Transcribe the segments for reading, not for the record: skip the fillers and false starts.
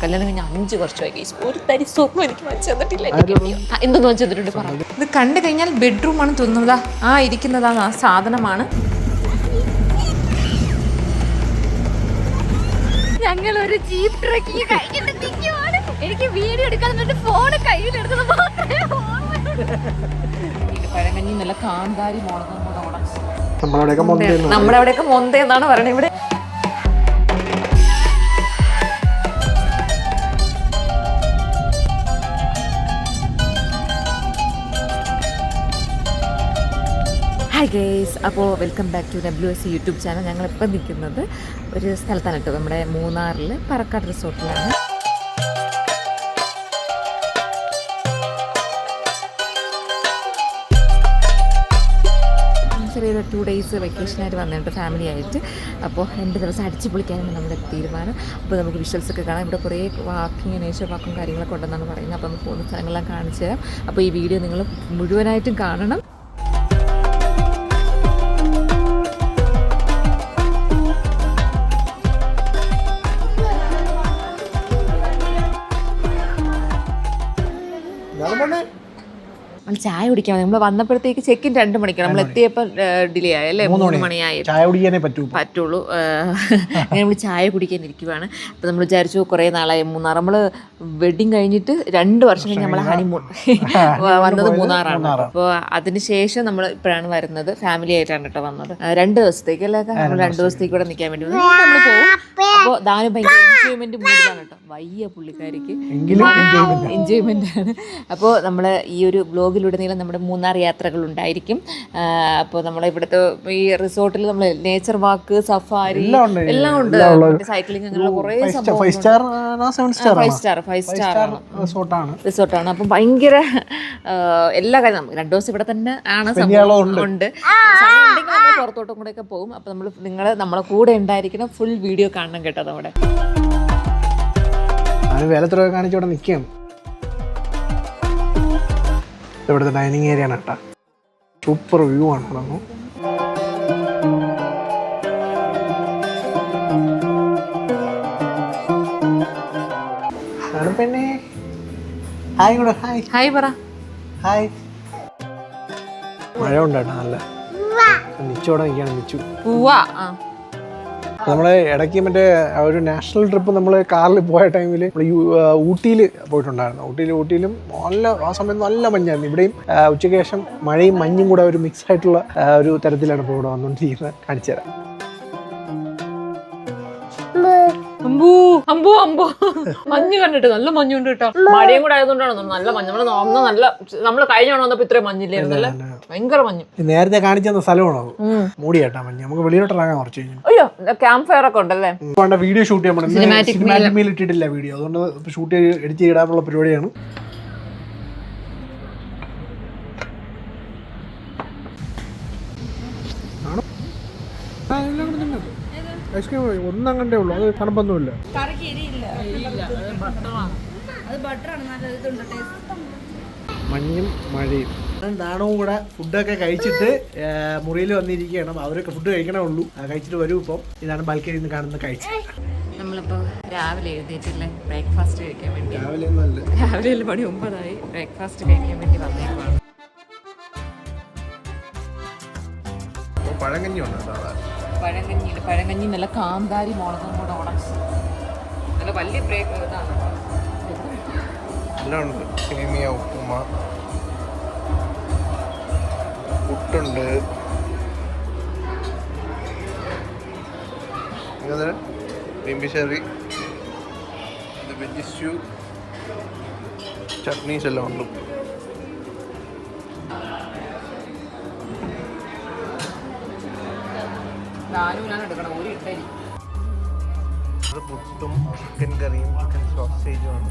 കല്യാണം കഴിഞ്ഞ 5 വർഷമായി. ഒരു തരി സ്വർണ്ണം എനിക്ക് വാങ്ങിച്ചു തന്നിട്ടില്ല. എന്തൊന്നും വാങ്ങിച്ചു തന്നിട്ടുണ്ട് പറ. ഇത് കണ്ടു കഴിഞ്ഞാൽ ബെഡ്റൂമാണ് തോന്നുന്നതാ. ആ ഇരിക്കുന്നതാണ് ആ സാധനമാണ്. ഞങ്ങൾ ഒരു ജീപ്പ് ട്രക്കിങ് കഴിഞ്ഞിട്ട് നിൽക്കുവാണ്. എനിക്ക് വീഡിയോ എടുക്കാൻ ഫോൺ കയ്യിലെടുത്തത് മാത്രമേ പഴങ്കഞ്ഞി നല്ല കാന്താരി മുളകും കൂടെ ഉടച്ചു. നമ്മുടെ അവിടെയൊക്കെ മൊന്തയെന്നാണ് പറയുന്നത്. ഇവിടെ ഹായ് ഗേസ്, അപ്പോൾ welcome back to WS YouTube channel. ഞങ്ങളിപ്പോൾ നിൽക്കുന്നത് ഒരു സ്ഥലത്താണ് കേട്ടോ, നമ്മുടെ മൂന്നാറിൽ പറക്കാട് റിസോർട്ടിലാണ്. ചെറിയൊരു 2 days വെക്കേഷനായിട്ട് വന്നിട്ട് ഫാമിലി ആയിട്ട്. അപ്പോൾ 2 ദിവസം അടിച്ചു പൊളിക്കാനാണ് നമ്മുടെ തീരുമാനം. അപ്പോൾ നമുക്ക് വിഷ്വൽസൊക്കെ കാണാം. ഇവിടെ കുറേ വാക്കിങ് നേച്ചർ വാക്കും കാര്യങ്ങളൊക്കെ ഉണ്ടെന്നാണ് പറയുന്നത്. അപ്പോൾ നമുക്ക് പോകുന്ന സ്ഥലങ്ങളെല്ലാം കാണിച്ചു തരാം. അപ്പോൾ ഈ വീഡിയോ നിങ്ങൾ മുഴുവനായിട്ടും കാണണം. നമ്മൾ ചായ കുടിക്കാൻ നമ്മൾ വന്നപ്പോഴത്തേക്ക് ചെക്കിൻ 2 മണിക്കാണ്. നമ്മൾ എത്തിയപ്പോൾ ഡിലേ ആയി അല്ലേ, 3 മണിയായി. ചായ കുടിക്കാനേ പറ്റുള്ളൂ. അങ്ങനെ നമ്മൾ ചായ കുടിക്കാൻ ഇരിക്കുവാണ്. അപ്പോൾ നമ്മൾ വിചാരിച്ചു കുറേ നാളായി മൂന്നാർ. നമ്മൾ വെഡിങ് കഴിഞ്ഞിട്ട് 2 വർഷം കഴിഞ്ഞ് നമ്മൾ ഹണിമൂൺ വന്നത് മൂന്നാറാണ്. അപ്പോൾ അതിനുശേഷം നമ്മൾ ഇപ്പോഴാണ് വരുന്നത്. ഫാമിലി ആയിട്ടാണ് കേട്ടോ വന്നത്. 2 ദിവസത്തേക്ക് അല്ലേ, നമ്മൾ 2 ദിവസത്തേക്ക് ഇവിടെ നിൽക്കാൻ വേണ്ടി വന്നു. നമ്മൾ പോകും. അപ്പോൾ ദാനം ഭയങ്കര എൻജോയ്മെന്റ് മൂഡിലാണ് കേട്ടോ. വയ്യ പുള്ളിക്കാരിക്ക് എൻജോയ്മെന്റ് ആണ്. അപ്പോൾ നമ്മൾ ഈ ഒരു ബ്ലോഗിലുടനീളം നമ്മുടെ മൂന്നാർ യാത്രകൾ ഉണ്ടായിരിക്കും. അപ്പോൾ നമ്മുടെ ഇവിടുത്തെ ഈ റിസോർട്ടിൽ നമ്മൾ നേച്ചർ വാക്ക്, സഫാരി എല്ലാം ഉണ്ട്. സൈക്ലിംഗ് അങ്ങനെയുള്ള കുറേ സംഭവം. 5 സ്റ്റാർ റിസോർട്ടാണ്. അപ്പം ഭയങ്കര എല്ലാ കാര്യം നമുക്ക് 2 ദിവസം ഇവിടെ തന്നെ ആണ് ഉണ്ട്. പുറത്തോട്ടും കൂടെ ഒക്കെ പോകും. അപ്പോൾ നിങ്ങൾ നമ്മളെ കൂടെ ഉണ്ടായിരിക്കണം. ഫുൾ വീഡിയോ കാണണം കേട്ടോ. നമ്മുടെ വേലത്തിലൊക്കെ കാണിച്ചോടെ നിൽക്കുകയാണ്. ഇവിടുത്തെ ഡൈനിങ് ഏരിയ ആണ് കേട്ടോ. സൂപ്പർ വ്യൂ ആണ് ഇവിടെ. പെണ്ണേ ഹായ് കൂടെ. ഹായ് പറ. ഹായ്. മഴ ഉണ്ട് കേട്ടോ നല്ല. നിച്ചോടെ നിൽക്കുകയാണ് നിച്ചു. നമ്മള് ഇടയ്ക്ക് മറ്റേ ഒരു നാഷണൽ ട്രിപ്പ് നമ്മൾ കാറിൽ പോയ ടൈമിൽ ഊട്ടിയിൽ പോയിട്ടുണ്ടായിരുന്നു. ഊട്ടിയിലും നല്ല ആ സമയത്ത് നല്ല മഞ്ഞായിരുന്നു. ഇവിടെയും ഉച്ചയ്ക്ക് ശേഷം മഴയും മഞ്ഞും കൂടെ ഒരു മിക്സ് ആയിട്ടുള്ള ഒരു തരത്തിലാണ് ഇപ്പോൾ ഇവിടെ വന്നുകൊണ്ടിരിക്കുന്നത്. കാണിച്ചു തരാം. മഞ്ഞ് കണ്ടിട്ട് നല്ല മഞ്ഞുണ്ട് കേട്ടോ. മഴയും കൂടെ ആയതുകൊണ്ടാണ് നല്ല മഞ്ഞ്. നമ്മള് കഴിഞ്ഞ വന്നപ്പോ ഇത്രയും മഞ്ഞില്ലായിരുന്നല്ലേ, ഭയങ്കര മഞ്ഞ്. നേരത്തെ കാണിച്ച സ്ഥലമാണോ മൂടി കേട്ടാ മഞ്ഞ്. നമുക്ക് വെളിയിലോട്ട് ഇറങ്ങാൻ കുറച്ച് കഴിഞ്ഞു. അയ്യോ, ക്യാമ്പ് ഫയർ ഒക്കെ ഉണ്ടല്ലേ. വീഡിയോ ഷൂട്ട് ചെയ്യാൻ സിനിമാറ്റിക് ഇട്ടിട്ടില്ല വീഡിയോ, അതുകൊണ്ട് ഷൂട്ട് ചെയ്ത് എഡിറ്റ് ചെയ്തിടാനുള്ള പരിപാടിയാണ്. ഐസ്ക്രീം ഒന്നങ്ങണ്ടേ ഉള്ളൂ, അത് തണുപ്പൊന്നുമില്ല. മഞ്ഞും മഴയും നാണവും കൂടെ ഫുഡൊക്കെ കഴിച്ചിട്ട് മുറിയിൽ വന്നിരിക്കണം. അവരൊക്കെ ഫുഡ് കഴിക്കണേ ഉള്ളൂ. കഴിച്ചിട്ട് വരും. ഇപ്പം ഇതാണ് ബാൽക്കണിയിൽ നിന്ന് കാണുന്ന കാഴ്ച. നമ്മളിപ്പോൾ രാവിലെ എഴുന്നേറ്റില്ലേ ബ്രേക്ക്ഫാസ്റ്റ് കഴിക്കാൻ വേണ്ടി. രാവിലെ 9:09 ബ്രേക്ക്ഫാസ്റ്റ് കഴിക്കാൻ വേണ്ടി വന്നേക്കുവാണ്. പഴങ്കഞ്ഞി നല്ല കാന്താരി മുളകും കൂടെ ഉടച്ച് നല്ല വലിയ ബ്രേക്ക് ഇതാണ്. എല്ലാം ഉണ്ട്. സേമിയ, ഉപ്പുമ, പുട്ടുണ്ട്, ഷെറി, വെജ് സ്റ്റൂ, ചട്നീസ് എല്ലാം ഉണ്ട്. പുട്ടും ചിക്കൻ കറിയും ചിക്കൻ സോസേജുമാണ്.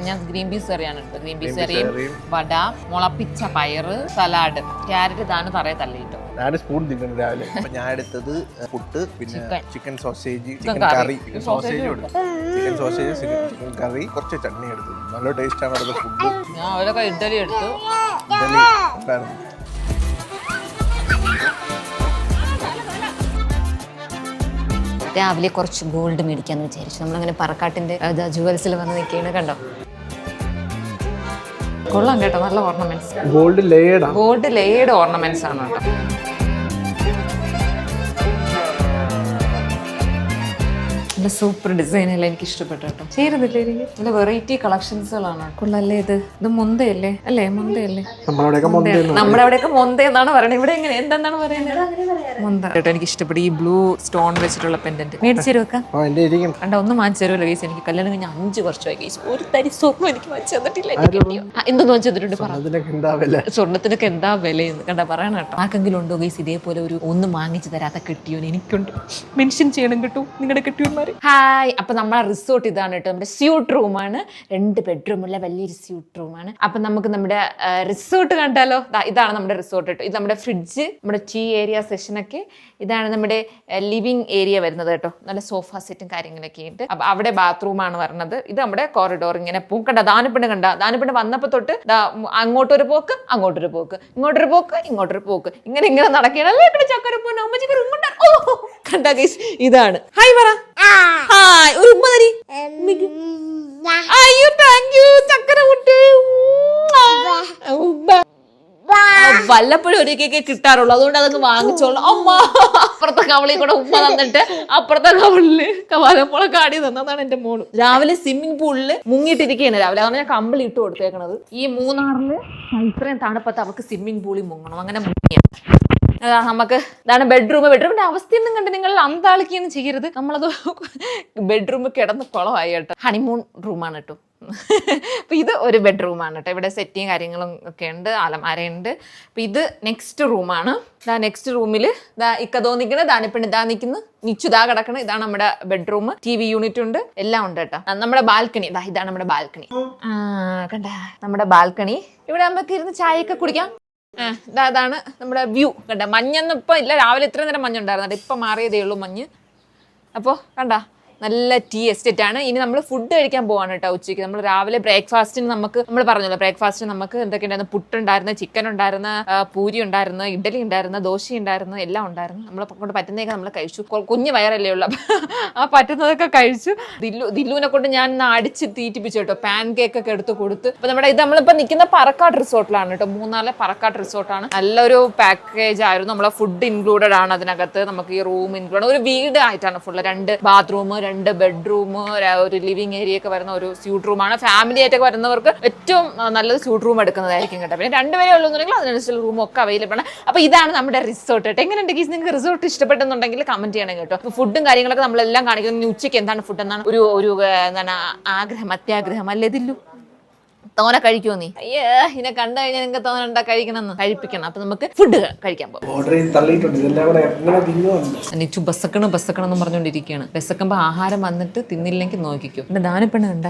ഞാൻ ഗ്രീൻ പീസ് കറിയാണ് എടുത്തത്. ഗ്രീൻ പീസ് കറിയും വട, മുളപ്പിച്ച പയറ്, സലാഡ്, ക്യാരറ്റ് താനും തറയെ തള്ളിയിട്ടു. ഞാൻ സ്പൂൺ തിന്നു രാവിലെ. ഞാൻ എടുത്തത് പുട്ട്, പിന്നെ ചിക്കൻ സോസേജ്, ചിക്കൻ കറി, സോസേജ് എടുത്തു. ചിക്കൻ സോസേജ്, ചിക്കൻ കറി, കുറച്ച് ചട്നി എടുത്തു. നല്ല ടേസ്റ്റ് ആണ് അവിടുത്തെ ഫുഡ്. ഞാൻ അവരൊക്കെ ഇഡ്ഡലി എടുത്തു. ഇഡ്ഡലി ഉണ്ടായിരുന്നു. രാവിലെ കുറച്ച് ഗോൾഡ് മേടിക്കാന്ന് വിചാരിച്ചു. നമ്മളങ്ങനെ പറക്കാട്ടിന്റെ ജുവൽസിൽ വന്ന് നിൽക്കുകയാണ്. കണ്ടോ, കൊള്ളാം കേട്ടോ, നല്ല ഓർണമെന്റ്സ്. ഗോൾഡ് ലേഡ് ഓർണമെന്റ്സ് ആണ് കേട്ടോ. നല്ല സൂപ്പർ ഡിസൈൻ എല്ലാം എനിക്ക് ഇഷ്ടപ്പെട്ടു കേട്ടോ. ചേരുന്നില്ലേ എനിക്ക്? നല്ല വെറൈറ്റി കളക്ഷൻസുകളാണ്. കൊള്ളല്ലേ ഇത്? ഇത് മൊന്തയല്ലേ? അല്ലേ, മൊന്തയല്ലേ? നമ്മുടെ അവിടെയൊക്കെ മൊന്ത എന്നാണ് പറയുന്നത്. ഇവിടെ എങ്ങനെ എന്താണ് പറയുന്നത്? മൊന്ത കേട്ടോ. എനിക്ക് ഇഷ്ടപ്പെട്ടു ഈ ബ്ലൂ സ്റ്റോൺ വെച്ചിട്ടുള്ള പെൻഡന്റ്. മേടിച്ചു തരുവൊക്കെ കണ്ട, ഒന്നും വാങ്ങിച്ചു തരുമല്ലോ ഗൈസ്. എനിക്ക് കല്യാണം കഴിഞ്ഞ 5 വർഷമായി ഗൈസ്. ഒരു തരി സ്വർണ്ണം എനിക്ക് വാങ്ങിച്ചു തന്നിട്ടില്ല. എന്തെന്ന് വാങ്ങിച്ചു തന്നിട്ടുണ്ട്? സ്വർണ്ണത്തിനൊക്കെ എന്താ വിലയെന്ന് കണ്ട പറയണം കേട്ടോ. ആർക്കെങ്കിലും ഉണ്ടോ ഗൈസ് ഇതേപോലെ ഒരു ഒന്നും വാങ്ങിച്ചു തരാത്ത കെട്ടിയോൻ? എനിക്കുണ്ട്. മെൻഷൻ ചെയ്യണം കേട്ടോ നിങ്ങളുടെ കെട്ടിയോന്മാര്. ഹായ്, അപ്പൊ നമ്മളെ റിസോർട്ട് ഇതാണ് കേട്ടോ. നമ്മുടെ സ്യൂട്ട് റൂമാണ്. 2 ബെഡ്റൂമുള്ള വലിയൊരു സ്യൂട്ട് റൂമാണ്. അപ്പൊ നമുക്ക് നമ്മുടെ റിസോർട്ട് കണ്ടാലോ? ഇതാണ് നമ്മുടെ റിസോർട്ട് കേട്ടോ. ഇത് നമ്മുടെ ഫ്രിഡ്ജ്, നമ്മുടെ ടീ ഏരിയ സെഷനൊക്കെ. ഇതാണ് നമ്മുടെ ലിവിങ് ഏരിയ വരുന്നത് കേട്ടോ. നല്ല സോഫ സെറ്റും കാര്യങ്ങളൊക്കെ ഉണ്ട്. അപ്പൊ അവിടെ ബാത്റൂമാണ് വരുന്നത്. ഇത് നമ്മുടെ കോറിഡോർ. ഇങ്ങനെ പൂക്കണ്ട ദാനപ്പെണ്ണ് വന്നപ്പോ തൊട്ട് അങ്ങോട്ടൊരു പോക്ക്, അങ്ങോട്ടൊരു പോക്ക്, ഇങ്ങോട്ടൊരു പോക്ക്, ഇങ്ങോട്ടൊരു പോക്ക്, ഇങ്ങനെ നടക്കുകയാണല്ലേ. കണ്ട ഗൈസ്, ഇതാണ്. ഹായ് പറ. ഹായ്, ഒരു ഉമ്മ തരി. അയ്യോ താങ്ക് യു ചക്കര കുട്ടി. വല്ലപ്പോഴും ഒരിക്കൊക്കെ കിട്ടാറുള്ളൂ, അതുകൊണ്ട് അതങ്ങ് വാങ്ങിച്ചോളൂ. അമ്മ അപ്പുറത്തെ കവളിൽ കൂടെ ഉമ്മ തന്നിട്ട് അപ്പുറത്തെ കവളില് വലപ്പോളെ കാടി തന്നതാണ് എന്റെ മോള്. രാവിലെ സ്വിമ്മിംഗ് പൂളില് മുങ്ങിയിട്ടിരിക്കുകയാണ് രാവിലെ. അതാണ് ഞാൻ കമ്പിളി ഇട്ട് കൊടുത്തേക്കണത്. ഈ മൂന്നാറില് ഇത്രയും തണുപ്പത്ത് അവർക്ക് സ്വിമ്മിംഗ് പൂളിൽ മുങ്ങണം. അങ്ങനെ മുങ്ങിയ നമുക്ക് ഇതാണ് ബെഡ്റൂമിന്റെ അവസ്ഥയൊന്നും കണ്ട് നിങ്ങൾ അന്താളിക്കൊന്നും ചെയ്യരുത്. നമ്മളത് ബെഡ്റൂം കിടന്ന് കുളമായി കേട്ടോ. ഹണിമൂൺ റൂമാണ് കേട്ടോ. അപ്പൊ ഇത് ഒരു ബെഡ്റൂമാണ് കേട്ടോ. ഇവിടെ സെറ്റിയും കാര്യങ്ങളും ഒക്കെ ഉണ്ട്, അലമാരയുണ്ട്. അപ്പൊ ഇത് നെക്സ്റ്റ് റൂമാണ്. നെക്സ്റ്റ് റൂമിൽ ഇക്ക തോന്നിക്കണ്, ദാനിപ്പെണ്ണ് ഇതാ നിൽക്കുന്നു, നിച്ചുതാ കിടക്കണ്. ഇതാണ് നമ്മുടെ ബെഡ്റൂം. TV യൂണിറ്റ് ഉണ്ട്, എല്ലാം ഉണ്ട് കേട്ടോ. നമ്മുടെ ബാൽക്കണി ഇതാണ് നമ്മുടെ ബാൽക്കണി. കണ്ട നമ്മുടെ ബാൽക്കണി. ഇവിടെ നമുക്ക് ഇരുന്ന് ചായയൊക്കെ കുടിക്കാം. അതാണ് നമ്മുടെ വ്യൂ. കണ്ട, മഞ്ഞൊന്നും ഇപ്പൊ ഇല്ല. രാവിലെ ഇത്രയും നേരം മഞ്ഞുണ്ടായിരുന്നു, ഇപ്പൊ മാറിയതേ ഉള്ളൂ മഞ്ഞ്. അപ്പോൾ കണ്ട, നല്ല ടീ എസ്റ്റേറ്റ് ആണ്. ഇനി നമ്മൾ ഫുഡ് കഴിക്കാൻ പോവാണ് കേട്ടോ. ഉച്ചയ്ക്ക് നമ്മൾ രാവിലെ ബ്രേക്ക്ഫാസ്റ്റിന് നമ്മൾ പറഞ്ഞല്ലോ, ബ്രേക്ക്ഫാസ്റ്റിന് നമുക്ക് എന്തൊക്കെ ഉണ്ടായിരുന്നു? പുട്ടുണ്ടായിരുന്നു, ചിക്കൻ ഉണ്ടായിരുന്നു, പൂരി ഉണ്ടായിരുന്നു, ഇഡലി ഉണ്ടായിരുന്നു, ദോശ ഉണ്ടായിരുന്നു, എല്ലാം ഉണ്ടായിരുന്നു. നമ്മളെ കൊണ്ട് പറ്റുന്നതൊക്കെ നമ്മൾ കഴിച്ചു. കുഞ്ഞു വയറല്ലേ ഉള്ളു, ആ പറ്റുന്നതൊക്കെ കഴിച്ചു. ദില്ലുവിനെ കൊണ്ട് ഞാൻ അടിച്ച് തീറ്റിപ്പിച്ചു കേട്ടോ. പാൻ കേക്ക് ഒക്കെ എടുത്ത് കൊടുത്ത്. അപ്പൊ നമ്മുടെ ഇത് നമ്മളിപ്പോ നിൽക്കുന്ന പറക്കാട് റിസോർട്ടിലാണ് കേട്ടോ. മൂന്നാറിലെ പറക്കാട് റിസോർട്ടാണ്. നല്ലൊരു പാക്കേജ് ആയിരുന്നു. നമ്മളെ ഫുഡ് ഇൻക്ലൂഡഡ് ആണ് അതിനകത്ത്. നമുക്ക് ഈ റൂം ഇൻക്ലൂഡ്, ഒരു വീട് ആയിട്ടാണ് ഫുള്ള്. 2 ബാത്റൂം, 2 ബെഡ്റൂം, ഒരു ലിവിംഗ് ഏരിയ ഒക്കെ വരുന്ന ഒരു സ്യൂട്ട് റൂമാണ്. ഫാമിലി ആയിട്ടൊക്കെ വരുന്നവർക്ക് ഏറ്റവും നല്ലത് സ്യൂട്ട് റൂം എടുക്കുന്നതായിരിക്കും കേട്ടോ. പിന്നെ 2 പേരെ ഉള്ളൂന്നുണ്ടെങ്കിൽ അതിനനുസരിച്ചുള്ള റൂം ഒക്കെ അവൈലബിൾ ആണ്. അപ്പൊ ഇതാണ് നമ്മുടെ റിസോർട്ട് കേട്ടോ. എങ്ങനെയുണ്ട് ഗീസ്? നിങ്ങൾക്ക് റിസോർട്ട് ഇഷ്ടപ്പെട്ടെന്നുണ്ടെങ്കിൽ കമന്റ് ചെയ്യണം കേട്ടോ. ഫുഡും കാര്യങ്ങളൊക്കെ നമ്മളെല്ലാം കാണിക്കുന്നത്. ഉച്ചയ്ക്ക് എന്താണ് ഫുഡ് എന്നാണ് ഒരു എന്താണ് ആഗ്രഹം, അത്യാഗ്രഹം അല്ലേ ദില്ലു? തോനെ കഴിക്കുമോ നീ? അയ്യേ, ഇതിനെ കണ്ടു കഴിഞ്ഞാൽ നിങ്ങൾക്ക് തോന്നണ്ട കഴിക്കണമെന്ന്. കഴിപ്പിക്കണം. അപ്പൊ നമുക്ക് ഫുഡ് കഴിക്കാൻ പോകും. നിച്ചു ബസ്സക്കണം എന്ന് പറഞ്ഞുകൊണ്ടിരിക്കുകയാണ്. ബസ്സക്കുമ്പോ ആഹാരം വന്നിട്ട് തിന്നില്ലെങ്കിൽ നോക്കിക്കോ. പിന്നെ ദാനപ്പെണ്ണ് കണ്ട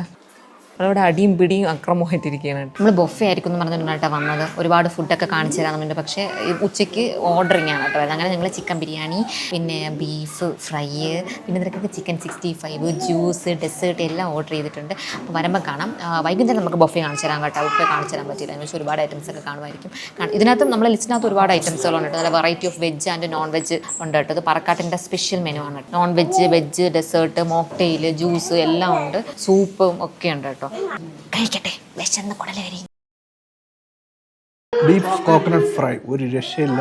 അവിടെ അടിയും പിടിയും അക്രമമായിട്ടിരിക്കുകയാണ്. നമ്മൾ ബൊഫേ ആയിരിക്കും എന്ന് പറഞ്ഞിട്ടാണ് വന്നത്. ഒരുപാട് ഫുഡൊക്കെ കാണിച്ചു തരാമെന്നുണ്ട്. പക്ഷേ ഉച്ചയ്ക്ക് ഓർഡറിങ് ആണ് കേട്ടോ. അങ്ങനെ ഞങ്ങൾ ചിക്കൻ ബിരിയാണി, പിന്നെ ബീഫ് ഫ്രൈ, പിന്നെ ഇതിനൊക്കെ ചിക്കൻ 65, ജ്യൂസ്, ഡെസേർട്ട് എല്ലാം ഓർഡർ ചെയ്തിട്ടുണ്ട്. അപ്പോൾ വരുമ്പോൾ കാണാം. വൈകുന്നേരം നമുക്ക് ബൊഫേ കാണിച്ചു തരാം കേട്ടോ. ബൊഫേ കാണിച്ചു തരാൻ പറ്റില്ല, എന്ന് വെച്ചാൽ ഒരുപാട് ഐറ്റംസ് ഒക്കെ കാണുമായിരിക്കും. ഇതിനകത്ത് നമ്മളെ ലിസ്റ്റിനകത്ത് ഒരുപാട് ഐറ്റംസുകളുണ്ട് കേട്ടോ. നല്ല variety of veg and non veg ഉണ്ട് കേട്ടോ. ഇത് പറക്കാട്ടിൻ്റെ സ്പെഷ്യൽ മെനു ആണ്. Non veg, veg, dessert, mocktail, juice എല്ലാം ഉണ്ട്. സൂപ്പും ഒക്കെ ഉണ്ട് കേട്ടോ. കഴിക്കട്ടെ, വിശന്ന് കുടലേരി. ബീഫ് കോക്കനട്ട് ഫ്രൈ ഒരു രക്ഷയില്ല.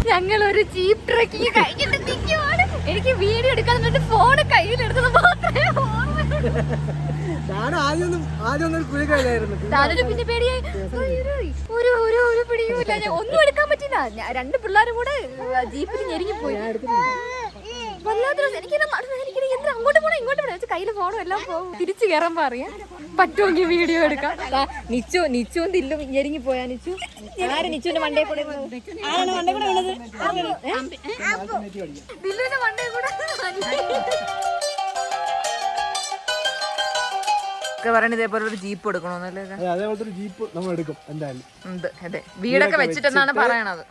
ഞങ്ങളൊരു ജീപ്പ് ട്രക്കിങ് കഴിഞ്ഞിട്ട് നിൽക്കുവാണ്. എനിക്ക് വീഡിയോ എടുക്കാൻ ഫോണ് കയ്യിലെടുത്തത് മാത്രമേ ഓർമ്മയുള്ളൂ. പിന്നെ പേടിയായി, ഒരു പിടിയുമില്ല. ഞാൻ ഒന്നും എടുക്കാൻ പറ്റില്ല. 2 പിള്ളേരും കൂടെ ജീപ്പിൽ ഞെരുങ്ങിപ്പോയി. എനിക്ക് അങ്ങോട്ട് പോണം ഇങ്ങോട്ട് പോണം. കയ്യിൽ ഫോണും എല്ലാം പോകും. തിരിച്ചു കയറുമ്പോ അറിയാം പറ്റുമെങ്കിൽ വീഡിയോ എടുക്കാം. നിച്ചു ദില്ലും ഞെരുങ്ങി പോയാ. നിച്ചുവിന്റെ മണ്ടേ കൂടെ ദില്ലുവിന്റെ മണ്ടേ കൂടെ ഒക്കെ പറയണ ഇതേപോലെ ഒരു ജീപ്പ് എടുക്കണമെന്നല്ലേ? അതേപോലത്തെ ഒരു ജീപ്പ് നമ്മൾ എടുക്കും എന്തായാലും. അതെ, വീടൊക്കെ വെച്ചിട്ടെന്നാണ് പറയണത്.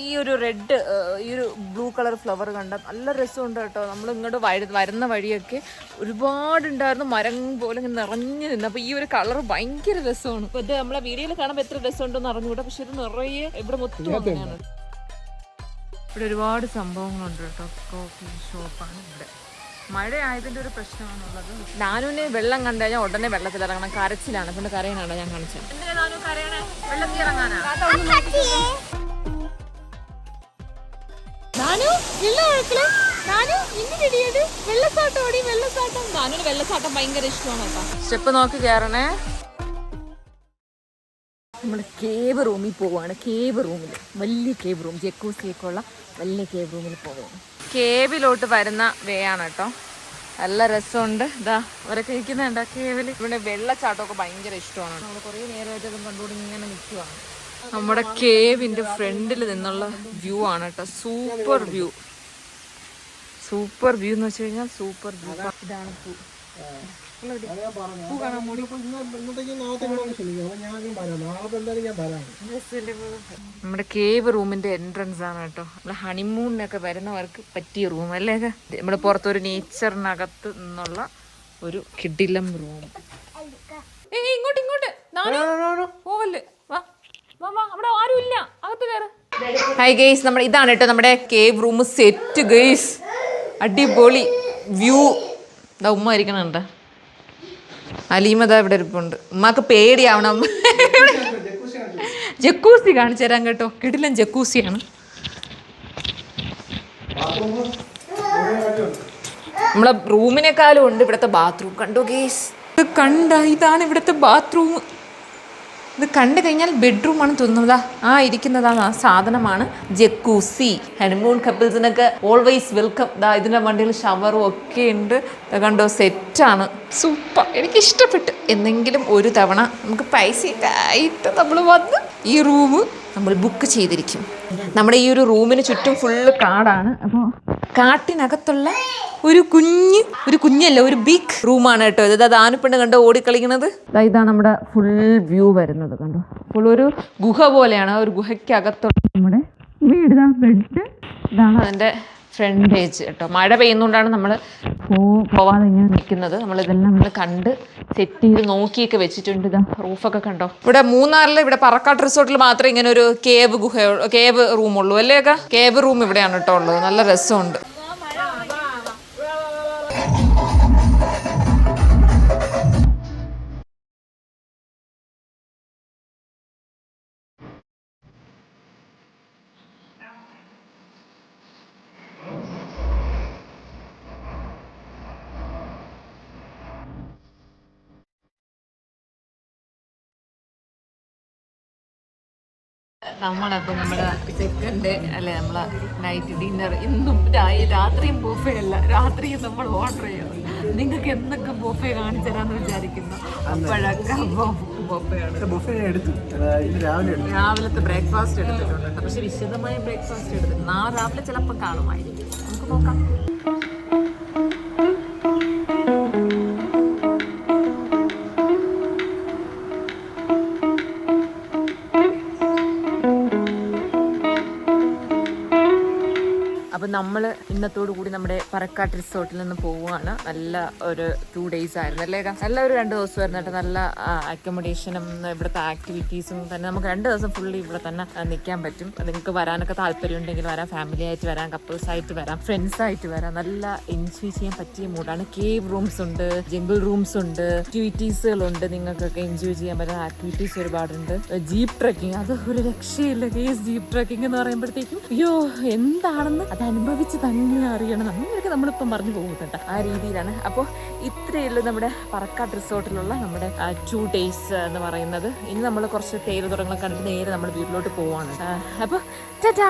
ഈ ഒരു റെഡ്, ഈ ഒരു ബ്ലൂ കളർ ഫ്ലവർ കണ്ട നല്ല രസമുണ്ട് കേട്ടോ. നമ്മൾ ഇങ്ങോട്ട് വരുന്ന വഴിയൊക്കെ ഒരുപാടുണ്ടായിരുന്നു, മരം പോലെ ഇങ്ങനെ നിറഞ്ഞു നിന്ന്. അപ്പൊ ഈ ഒരു കളർ ഭയങ്കര രസമാണ്. ഇപ്പൊ ഇത് നമ്മളെ വീഡിയോയിൽ കാണുമ്പോൾ എത്ര രസമുണ്ടെന്ന് അറിഞ്ഞുകൂടാ, പക്ഷെ ഇത് നിറയെ ഇവിടെ മൊത്തം അങ്ങനെയാണ്. ഇവിടെ ഒരുപാട് സംഭവങ്ങളുണ്ട് കേട്ടോ. കോഫി ഷോപ്പാണ് ഇവിടെ. മഴ ആയതിന്റെ ഒരു പ്രശ്നമാണുള്ളത്. നാനുവിന് വെള്ളം കണ്ടു കഴിഞ്ഞാൽ ഉടനെ വെള്ളത്തിലിറങ്ങണം, കരച്ചിലാണ്. പിന്നെ കരയണാണോ ഞാൻ കാണിച്ചത്. വെള്ളത്തിൽ ഇറങ്ങാനാ വെള്ളച്ചാട്ടം ഭയങ്കര ഇഷ്ടമാണ് കേട്ടോ. സ്റ്റെപ്പ് നോക്കി കയറണേ. നമ്മൾ കേവ് റൂമിൽ പോവാണ്. കേവ് റൂമിൽ വലിയ കേവ് റൂം, ജക്കൂസിയൊക്കെ ഉള്ള വലിയ കേവ് റൂമിൽ പോവുകയാണ്. കേവിലോട്ട് വരുന്ന വേ ആണ് കേട്ടോ. നല്ല രസമുണ്ട്. ഇതാ അവരൊക്കെ ഇരിക്കുന്നുണ്ട് കേവിൽ. ഇവിടെ വെള്ളച്ചാട്ടമൊക്കെ ഭയങ്കര ഇഷ്ടമാണ്. നമ്മൾ കുറേ നേരമായിട്ട് അതും കണ്ടുകൊണ്ട് ഇങ്ങനെ നിൽക്കുവാണ്. നമ്മുടെ കേവിന്റെ ഫ്രണ്ടിൽ നിന്നുള്ള വ്യൂ ആണ് കേട്ടോ. Super view. സൂപ്പർ വ്യൂ എന്ന് വെച്ച് കഴിഞ്ഞാൽ സൂപ്പർ വ്യൂ. ഇതാണ് പൂ. നമ്മുടെ കേവ് റൂമിന്റെ എൻട്രൻസ് ആണ് കേട്ടോ. നമ്മള് ഹണിമൂണിനൊക്കെ വരുന്നവർക്ക് പറ്റിയ റൂം അല്ലേ? നമ്മുടെ പുറത്തൊരു നേച്ചറിനകത്ത് നിന്നുള്ള ഒരു കിടിലം റൂം. ഇങ്ങോട്ട് പോവല്ലേ, വാ അവിടെ ആരും ഇല്ല, അകത്ത് കയറ്. ഹായ് ഗെയ്സ്, ഇതാണ് കേട്ടോ നമ്മുടെ കേവ് റൂം സെറ്റ് ഗെയ്സ്. അടിപൊളി വ്യൂ. ഇതാ ഉമ്മ ഇരിക്കണുണ്ട്. അലീമത ഇവിടെ ഇരിപ്പുണ്ട്. ഉമ്മാക്ക് പേടിയാവണം. ജക്കൂസി കാണിച്ചു തരാൻ കേട്ടോ. കിടിലൻ ജക്കൂസിയാണ്. നമ്മളെ റൂമിനേക്കാളും ഉണ്ട് ഇവിടുത്തെ ബാത്റൂം. കണ്ടോ ഗേസ്, ഇതാണ് ഇവിടുത്തെ ബാത്റൂം. ഇത് കണ്ടു കഴിഞ്ഞാൽ ബെഡ്റൂം ആണ് തോന്നുന്നതാ. ഇരിക്കുന്നതാണ് ആ സാധനമാണ് ജക്കൂസി. ഹണിമൂൺ കപ്പിൾസിനൊക്കെ ഓൾവേസ് വെൽക്കം. ഇതിൻ്റെ വണ്ടിയിൽ ഷവറും ഒക്കെ ഉണ്ട്. കണ്ടോ, സെറ്റാണ്. സൂപ്പർ, എനിക്ക് ഇഷ്ടപ്പെട്ടു. എന്തെങ്കിലും ഒരു തവണ നമുക്ക് പൈസയൊക്കെ ആയിട്ട് നമ്മൾ വന്ന് ഈ റൂം നമ്മൾ ബുക്ക് ചെയ്തിരിക്കും. നമ്മുടെ ഈ ഒരു റൂമിന് ചുറ്റും ഫുള്ള് കാടാണ്. അപ്പോൾ കാട്ടിനകത്തുള്ള ഒരു കുഞ്ഞല്ല, ഒരു ബിഗ് റൂമാണ് കേട്ടോ ഇത്. ആനപ്പെണ്ണ് കണ്ടോ ഓടിക്കളിക്കണത്. ഇതാണ് നമ്മുടെ ഫുൾ വ്യൂ വരുന്നത്. കണ്ടോ, ഫുൾ ഒരു ഗുഹ പോലെയാണ്. ഒരു ഗുഹയ്ക്കകത്തുള്ള നമ്മുടെ വീട്. ബെഡ് ഇതാണ് അതിൻ്റെ ഫ്രണ്ടേജ് കേട്ടോ. മഴ പെയ്യുന്നതുകൊണ്ടാണ് നമ്മൾ പോവാതെ ഇങ്ങനെ നിൽക്കുന്നത്. നമ്മളിതെല്ലാം നമ്മൾ കണ്ട് സെറ്റ് ചെയ്ത് നോക്കിയൊക്കെ വെച്ചിട്ടുണ്ട്. ഇതാ റൂഫൊക്കെ കണ്ടോ. ഇവിടെ മൂന്നാറിൽ ഇവിടെ പറക്കാട്ട് റിസോർട്ടിൽ മാത്രമേ ഇങ്ങനെ ഒരു കേവ് റൂമുള്ളൂ അല്ലേ? കേവ് റൂം ഇവിടെയാണ് കേട്ടോ ഉള്ളത്. നല്ല രസമുണ്ട്. നമ്മളപ്പോൾ നമ്മുടെ സെക്കൻഡ് ഡേ അല്ലേ, നമ്മളെ നൈറ്റ് ഡിന്നർ. ഇന്നും രാത്രിയും ബുഫേ അല്ല, രാത്രിയും നമ്മൾ ഓർഡർ ചെയ്യണം. നിങ്ങൾക്ക് എന്തൊക്കെ ബുഫേ കാണിച്ചു തരാമെന്ന് വിചാരിക്കുന്നു. അപ്പോഴൊക്കെ രാവിലത്തെ ബ്രേക്ക്ഫാസ്റ്റ് എടുത്തിട്ടുണ്ട്. പക്ഷെ വിശദമായ ബ്രേക്ക്ഫാസ്റ്റ് എടുത്തിട്ടുണ്ട്. നാളെ രാവിലെ ചിലപ്പോൾ കാണുമായിരിക്കും. നമുക്ക് നോക്കാം. അപ്പം നമ്മൾ ഇന്നത്തോടു കൂടി നമ്മുടെ പറക്കാട്ട് റിസോർട്ടിൽ നിന്ന് പോവുകയാണ്. നല്ല ഒരു 2 days ആയിരുന്നു അല്ലേ? നല്ല ഒരു 2 ദിവസമായിരുന്നു കേട്ടോ. നല്ല അക്കോമഡേഷനും ഇവിടുത്തെ ആക്ടിവിറ്റീസും തന്നെ. നമുക്ക് 2 ദിവസം ഫുള്ളി ഇവിടെ തന്നെ നിൽക്കാൻ പറ്റും. നിങ്ങൾക്ക് വരാനൊക്കെ താല്പര്യം ഉണ്ടെങ്കിൽ വരാം. ഫാമിലി ആയിട്ട് വരാം, കപ്പിൾസ് ആയിട്ട് വരാം, ഫ്രണ്ട്സ് ആയിട്ട് വരാം. നല്ല എൻജോയ് ചെയ്യാൻ പറ്റിയ മൂഡാണ്. കേവ് റൂംസ് ഉണ്ട്, ജംഗിൾ റൂംസ് ഉണ്ട്, ആക്ടിവിറ്റീസുകളുണ്ട്. നിങ്ങൾക്കൊക്കെ എൻജോയ് ചെയ്യാൻ പറ്റുന്ന ആക്ടിവിറ്റീസ് ഒരുപാടുണ്ട്. ജീപ്പ് ട്രക്കിങ്, അത് ഒരു രക്ഷയില്ല കേസ്. ജീപ്പ് ട്രക്കിംഗ് എന്ന് പറയുമ്പോഴത്തേക്കും അയ്യോ എന്താണെന്ന് അത് അനുഭവിച്ച് തന്നെ അറിയണം. നമ്മളിപ്പം പറഞ്ഞു പോകുന്നുണ്ട് ആ രീതിയിലാണ്. അപ്പോൾ ഇത്രയുള്ളൂ നമ്മുടെ പറക്കാട്ട് റിസോർട്ടിലുള്ള നമ്മുടെ 2 days എന്ന് പറയുന്നത്. ഇനി നമ്മൾ കുറച്ച് തേയില തുടങ്ങുന്ന കണ്ടിട്ട് നേരെ നമ്മൾ വീട്ടിലോട്ട് പോവാണ്. അപ്പോൾ ടാറ്റാ.